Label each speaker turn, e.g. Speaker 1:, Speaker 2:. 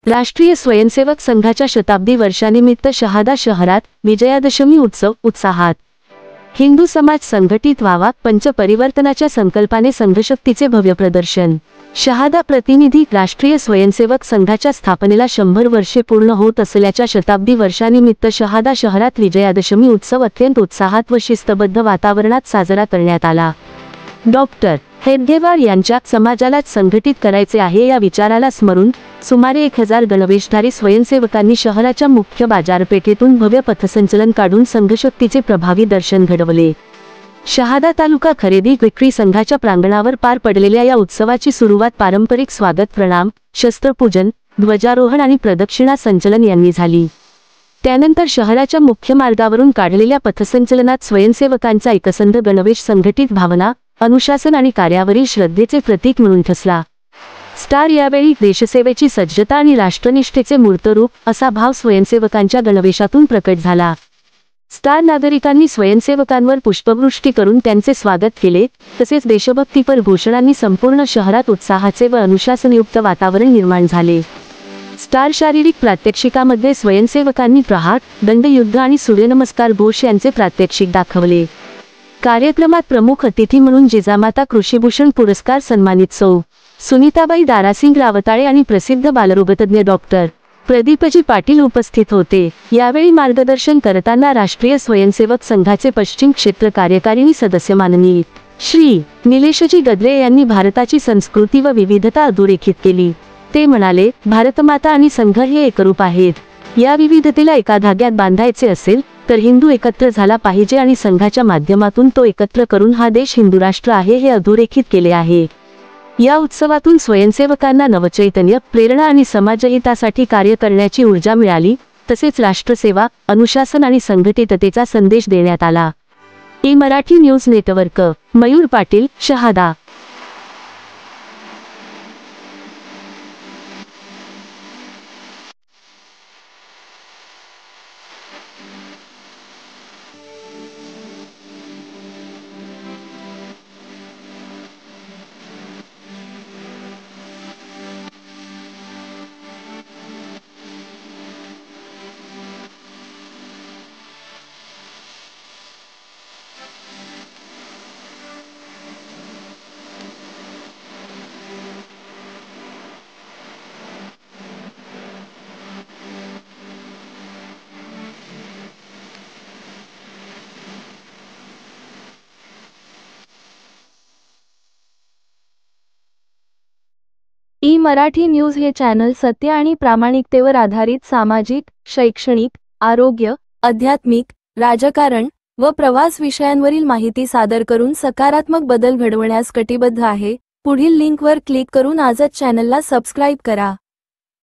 Speaker 1: राष्ट्रीय स्वयंसेवक संघाच्या शताब्दी वर्षानिमित्त शहादा शहरात विजयादशमी उत्सव उत्साहात। हिंदू समाज संघटित व्हावा, पंचपरिवर्तनाच्या संकल्पाने संघशक्तीचे भव्य प्रदर्शन। शहादा प्रतिनिधी राष्ट्रीय स्वयंसेवक संघाच्या स्थापनेला 100 वर्षे पूर्ण होत असल्याच्या शताब्दी वर्षानिमित्त शहादा शहरात विजयादशमी उत्सव अत्यंत उत्साहात व शिस्तबद्ध वातावरणात साजरा करण्यात आला। डॉक्टर हेडगेवार यांच्या समाजाला संघटित करायचे आहे या विचाराला स्मरून सुमारे 1000 गणवेशधारी स्वयंसेवकांनी शहराच्या मुख्य बाजारपेठेतून भव्य पथसंचलन काढून संघशक्तीचे प्रभावी दर्शन घडवले। शहादा तालुका खरेदी विक्री संघाच्या प्रांगणावर पार पडलेल्या या उत्सवाची सुरुवात पारंपरिक स्वागत प्रणाम, शस्त्रपूजन, ध्वजारोहण आणि प्रदक्षिणा संचलन यांनी झाली। त्यानंतर शहराच्या मुख्य मार्गावरून काढलेल्या पथसंचलनात स्वयंसेवकांचा एकसंध गणवेश संघटित भावना, अनुशासन आणि कार्यावरील श्रद्धेचे प्रतीक म्हणून ठसला। स्टार यावेळी देशसेवेची सज्जता आणि राष्ट्रनिष्ठेचे मूर्तरूप असा भाव स्वयंसेवकांच्या गणवेशातून प्रकट झाला। स्टार नागरिकांनी स्वयंसेवकांवर पुष्पवृष्टी करून त्यांचे स्वागत केले, तसेच देशभक्तीपर घोषणांनी संपूर्ण शहरात उत्साहाचे व अनुशासनयुक्त वातावरण निर्माण झाले। स्टार शारीरिक प्रात्यक्षिकामध्ये स्वयंसेवकांनी प्रहार, दंडयुद्ध आणि सूर्यनमस्कार घोष यांचे प्रात्यक्षिक दाखवले। कार्यक्रमात प्रमुख अतिथी म्हणून जिजामाता कृषीभूषण पुरस्कार सन्मानित सौ. सुनीताबाई दारासिंग रावताळे आणि प्रसिद्ध बालरोगतज्ञ डॉक्टर प्रदीपजी पाटील उपस्थित होते। यावेळी मार्गदर्शन करताना राष्ट्रीय स्वयंसेवक संघाचे पश्चिम क्षेत्र कार्यकारिणी सदस्य माननीय श्री निलेशजी गद्रे यांनी भारताची संस्कृती व विविधता अधोरेखित केली। ते म्हणाले, भारतमाता आणि संघ हे एकरूप आहेत। या विविधतेला एका धाग्यात बांधायचे असेल तर हिंदू एकत्र झाला पाहिजे आणि संघाच्या माध्यमातून तो एकत्र करून हा देश हिंदू राष्ट्र आहे हे अधोरेखित केले आहे। या उत्सवातून स्वयंसेवकांना नवचैतन्य, प्रेरणा आणि समाजहितासाठी कार्य करण्याची ऊर्जा मिळाली, तसेच राष्ट्रसेवा, अनुशासन आणि संघटिततेचा संदेश देण्यात आला। Marathi news network, Mayur Patil, Shahada.
Speaker 2: Marathi news हे चॅनल सत्य आणि प्रामाणिकतेवर आधारित सामाजिक, शैक्षणिक, आरोग्य, आध्यात्मिक, राजकारण व प्रवास विषयांवरील माहिती सादर करून सकारात्मक बदल घडवण्यास कटिबद्ध आहे। पुढील लिंकवर क्लिक करून आजच चॅनलला सबस्क्राइब करा।